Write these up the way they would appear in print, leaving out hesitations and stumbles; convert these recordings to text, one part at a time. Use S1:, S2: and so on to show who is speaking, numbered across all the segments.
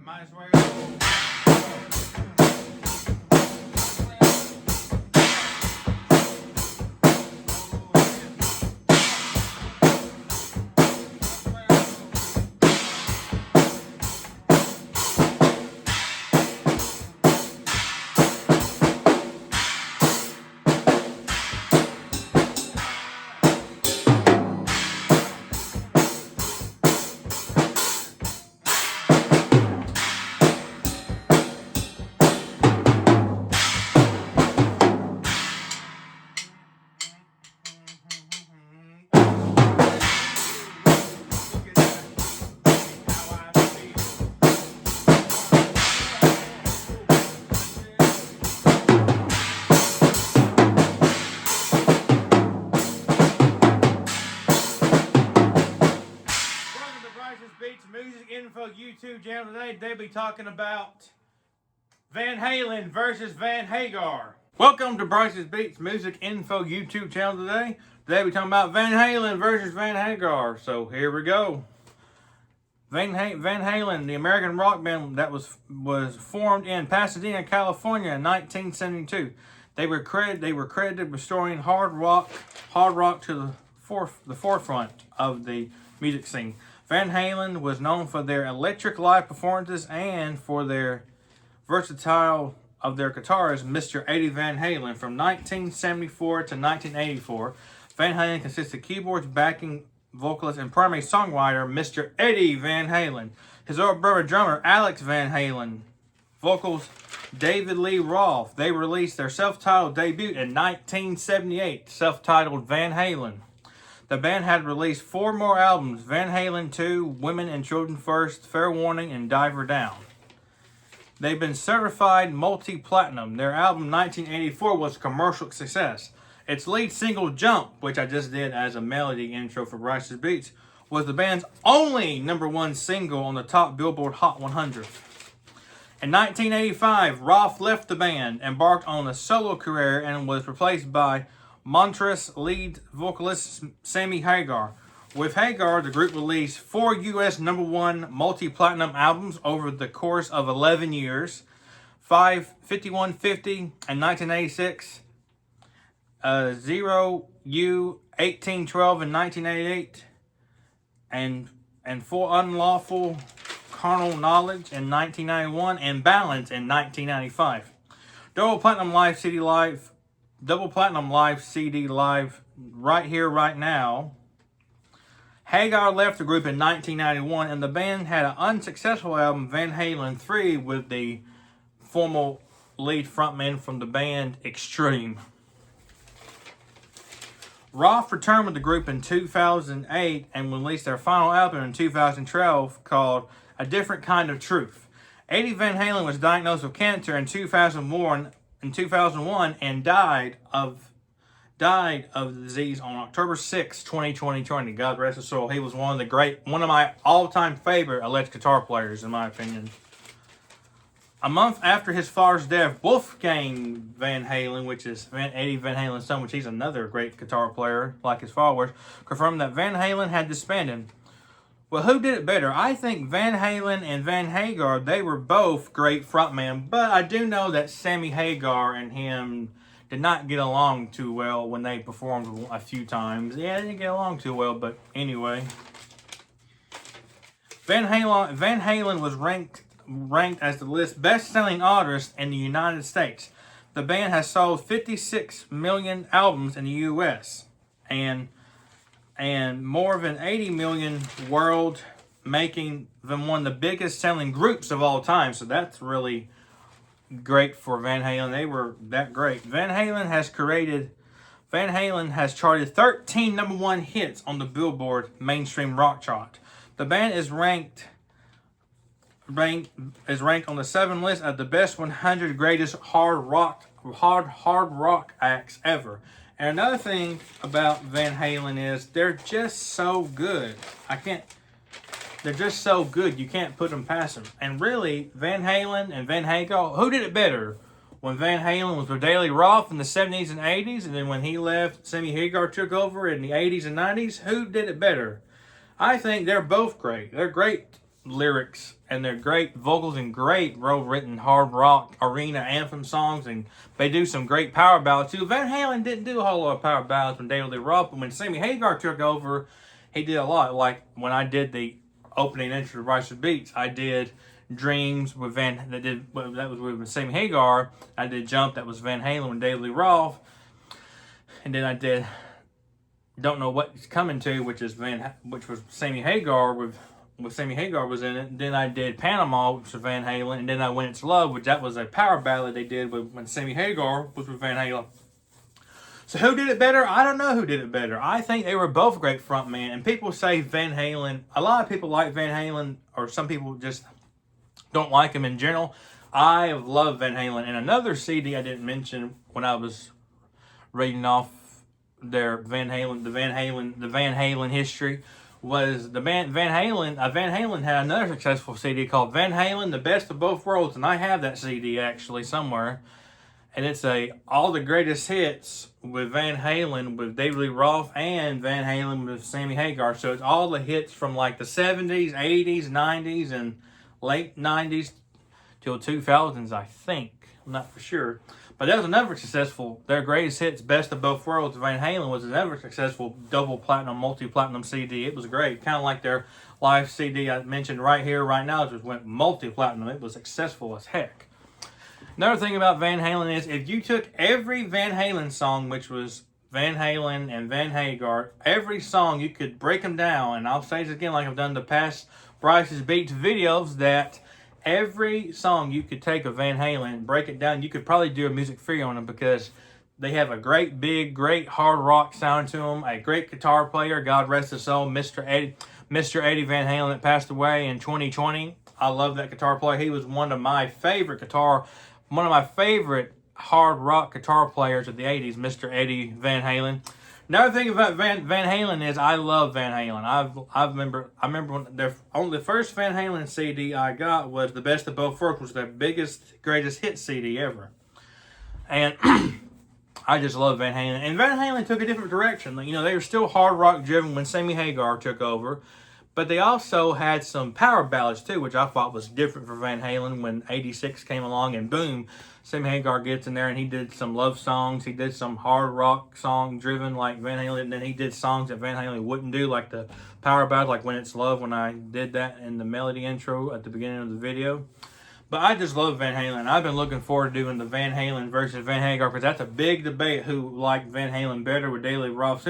S1: Might as well. Brice's Music Info YouTube channel. Today they'll be talking about Van Halen versus Van Hagar. Welcome to Brice's Beats Music Info YouTube channel today. Today we're talking about Van Halen versus Van Hagar. So here we go. Van Halen, the American rock band that was formed in Pasadena, California in 1972. They were credited restoring hard rock to the forefront of the music scene. Van Halen was known for their electric live performances and for their versatile of their guitarist, Mr. Eddie Van Halen. From 1974 to 1984, Van Halen consists of keyboards, backing vocalist, and primary songwriter, Mr. Eddie Van Halen. His older brother drummer, Alex Van Halen. Vocals, David Lee Roth. They released their self-titled debut in 1978, self-titled Van Halen. The band had released 4 more albums: Van Halen 2, Women and Children First, Fair Warning, and Diver Down. They've been certified multi-platinum. Their album 1984 was a commercial success. Its lead single, Jump, which I just did as a melody intro for Brice's Beats, was the band's only #1 single on the top Billboard Hot 100. In 1985, Roth left the band, embarked on a solo career, and was replaced by Montrose lead vocalist Sammy Hagar. With Hagar, the group released 4 U.S. #1 multi-platinum albums over the course of 11 years, 5150 and 1986, 0U 1812 in 1988, and For Unlawful Carnal Knowledge in 1991, and Balance in 1995. Double Platinum Live CD Live Right Here, Right Now. Hagar left the group in 1991, and the band had an unsuccessful album, Van Halen 3, with the former lead frontman from the band, Extreme. Roth returned with the group in 2008 and released their final album in 2012 called A Different Kind of Truth. Eddie Van Halen was diagnosed with cancer in 2001 and died of the disease on October 6, 2020. God rest his soul. He was one of my all-time favorite electric guitar players, in my opinion. A month after his father's death, Wolfgang Van Halen, which is Eddie Van Halen's son, which he's another great guitar player like his father was, confirmed that Van Halen had disbanded. Well, who did it better? I think Van Halen and Van Hagar, they were both great frontmen, but I do know that Sammy Hagar and him did not get along too well when they performed a few times. Yeah, they didn't get along too well, but anyway. Van Halen was ranked as the list's best-selling artist in the United States. The band has sold 56 million albums in the U.S. and more than 80 million world, making them one of the biggest selling groups of all time. So that's really great for Van Halen. They were that great. Van Halen has charted 13 #1 hits on the Billboard mainstream rock chart. The band is ranked on the 7 list of the best 100 greatest hard rock acts ever. And another thing about Van Halen is they're just so good. They're just so good. You can't put them past them. And really, Van Halen and Van Hagar, who did it better? When Van Halen was with David Lee Roth in the 70s and 80s, and then when he left, Sammy Hagar took over in the 80s and 90s, who did it better? I think they're both great. They're great lyrics, and they're great vocals and great well-written hard rock arena anthem songs, and they do some great power ballads too. Van Halen didn't do a whole lot of power ballads when David Lee Roth, but when Sammy Hagar took over, he did a lot. Like when I did the opening intro to Brice's Beats, I did Dreams with that was with Sammy Hagar. I did Jump, that was Van Halen with David Lee Roth, and then I did Don't Know What's Coming To, which was Sammy Hagar with Sammy Hagar was in it. And then I did Panama, which was Van Halen, and then I When It's Love, which that was a power ballad they did when Sammy Hagar was with Van Halen. So who did it better? I don't know who did it better. I think they were both great frontmen. And people say Van Halen, a lot of people like Van Halen, or some people just don't like him in general. I have loved Van Halen. And another CD I didn't mention when I was reading off their the Van Halen history was the band Van Halen. Van Halen had another successful CD called Van Halen, The Best of Both Worlds, and I have that CD actually somewhere. And it's all the greatest hits with Van Halen with David Lee Roth and Van Halen with Sammy Hagar. So it's all the hits from like the 70s, 80s, 90s, and late 90s till 2000s, I think. I'm not for sure. But that was another successful, their greatest hits, Best of Both Worlds, Van Halen was another successful double platinum, multi-platinum CD. It was great. Kind of like their live CD I mentioned right here, right now, it just went multi-platinum. It was successful as heck. Another thing about Van Halen is if you took every Van Halen song, which was Van Halen and Van Hagar, every song, you could break them down. And I'll say this again like I've done the past Brice's Beats videos, that every song you could take of Van Halen and break it down. You could probably do a music theory on them because they have a great hard rock sound to them. A great guitar player, God rest his soul, Mr. Eddie Van Halen, that passed away in 2020. I love that guitar player. He was one of my favorite hard rock guitar players of the 80s, Mr. Eddie Van Halen. Another thing about Van Halen is I love Van Halen. I remember when the first Van Halen CD I got was The Best of Both Worlds, which was their greatest hit CD ever. And I just love Van Halen. And Van Halen took a different direction. You know, they were still hard rock driven when Sammy Hagar took over. But they also had some power ballads too, which I thought was different for Van Halen when 86 came along and boom, Sammy Hagar gets in there and he did some love songs. He did some hard rock song driven like Van Halen. And then he did songs that Van Halen wouldn't do, like the power ballad, like When It's Love, when I did that in the melody intro at the beginning of the video. But I just love Van Halen. I've been looking forward to doing the Van Halen versus Van Hagar because that's a big debate who liked Van Halen better with David Lee Roth.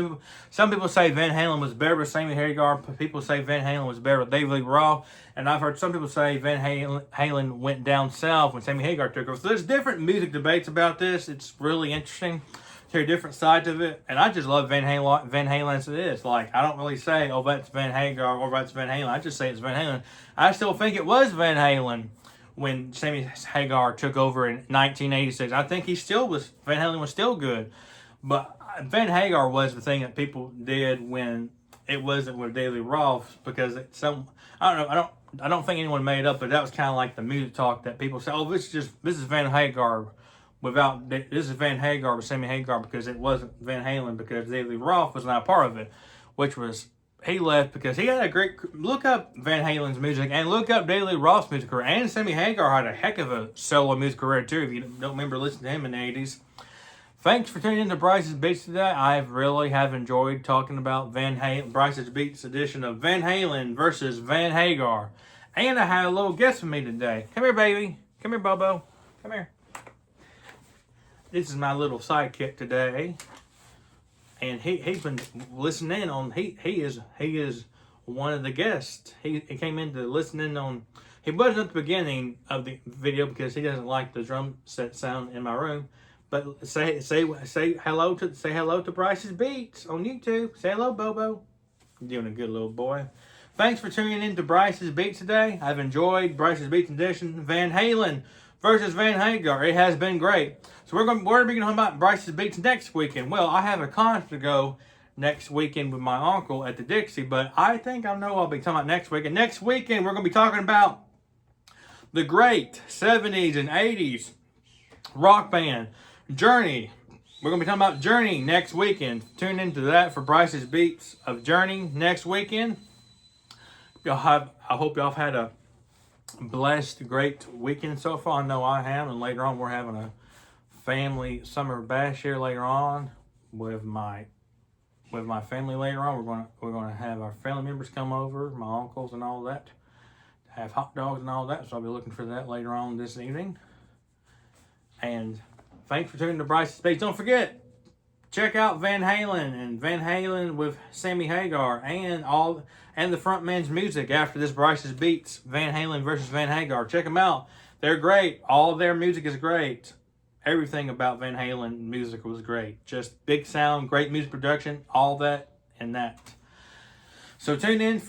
S1: Some people say Van Halen was better with Sammy Hagar. People say Van Halen was better with David Lee Roth. And I've heard some people say Van Halen went down south when Sammy Hagar took over. So there's different music debates about this. It's really interesting to hear different sides of it. And I just love Van Halen as it is. Like, I don't really say, oh, that's Van Hagar or that's Van Halen. I just say it's Van Halen. I still think it was Van Halen when Sammy Hagar took over in 1986. I think Van Halen was still good. But Van Hagar was the thing that people did when it wasn't with David Lee Roth, because I don't think anyone made it up, but that was kind of like the music talk that people say, oh, this is Van Hagar this is Van Hagar with Sammy Hagar, because it wasn't Van Halen because David Lee Roth was not a part of it, which was, he left because he had a great, look up Van Halen's music and look up David Lee Roth's music career. And Sammy Hagar had a heck of a solo music career too, if you don't remember listening to him in the 80s. Thanks for tuning in to Brice's Beats today. I really have enjoyed talking about Brice's Beats edition of Van Halen versus Van Hagar. And I had a little guest with me today. Come here, baby. Come here, Bobo. Come here. This is my little sidekick today. And he's been listening on, he is one of the guests. He came in to listen in on, he wasn't at the beginning of the video because he doesn't like the drum set sound in my room. But say hello to Brice's Beats on YouTube. Say hello, Bobo. You're doing a good little boy. Thanks for tuning in to Brice's Beats today. I've enjoyed Brice's Beats edition, Van Halen versus Van Hagar. It has been great. So we're going to be talking about Brice's Beats next weekend. Well, I have a concert to go next weekend with my uncle at the Dixie, but I think I know what I'll be talking about next weekend. Next weekend, we're going to be talking about the great 70s and 80s rock band, Journey. We're going to be talking about Journey next weekend. Tune into that for Brice's Beats of Journey next weekend. I hope y'all have had a blessed, great weekend so far. I know I have, and later on we're having a family summer bash here later on with my family. Later on, we're gonna have our family members come over, my uncles and all that, have hot dogs and all that. So I'll be looking for that later on this evening. And thanks for tuning to Brice's Space. Don't forget, check out Van Halen and Van Halen with Sammy Hagar and the frontman's music after this Brice's Beats, Van Halen versus Van Hagar. Check them out. They're great. All of their music is great. Everything about Van Halen music was great. Just big sound, great music production, all that and that. So don't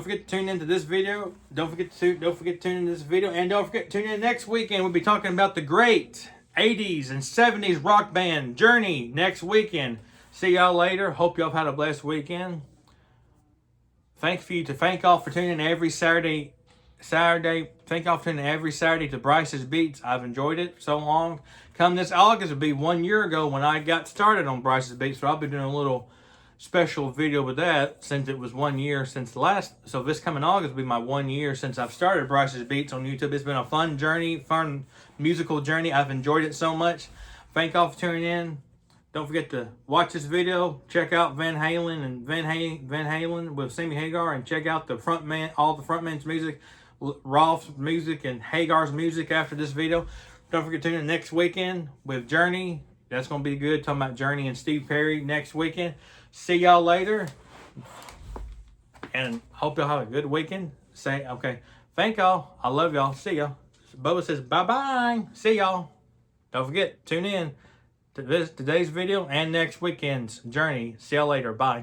S1: forget to tune into this video. Don't forget to tune into this video, and don't forget to tune in next weekend. We'll be talking about the great 80s and 70s rock band Journey next weekend. See y'all later. Hope y'all have had a blessed weekend. Thank y'all for tuning in every Saturday. Thank y'all for tuning in every Saturday to Brice's Beats. I've enjoyed it so long. Come this August will be 1 year ago when I got started on Brice's Beats. So I'll be doing a little special video with that since it was 1 year since the last. So this coming August will be my 1 year since I've started Brice's Beats on YouTube. It's been a fun journey, fun musical journey. I've enjoyed it so much. Thank y'all for tuning in. Don't forget to watch this video. Check out Van Halen and Van Halen with Sammy Hagar, and check out all the frontman's music, Rolf's music and Hagar's music after this video. Don't forget to tune in next weekend with Journey. That's going to be good. Talking about Journey and Steve Perry next weekend. See y'all later. And hope y'all have a good weekend. Okay. Thank y'all. I love y'all. See y'all. Bubba says bye-bye. See y'all. Don't forget, tune in to today's video and next weekend's Journey. See y'all later. Bye.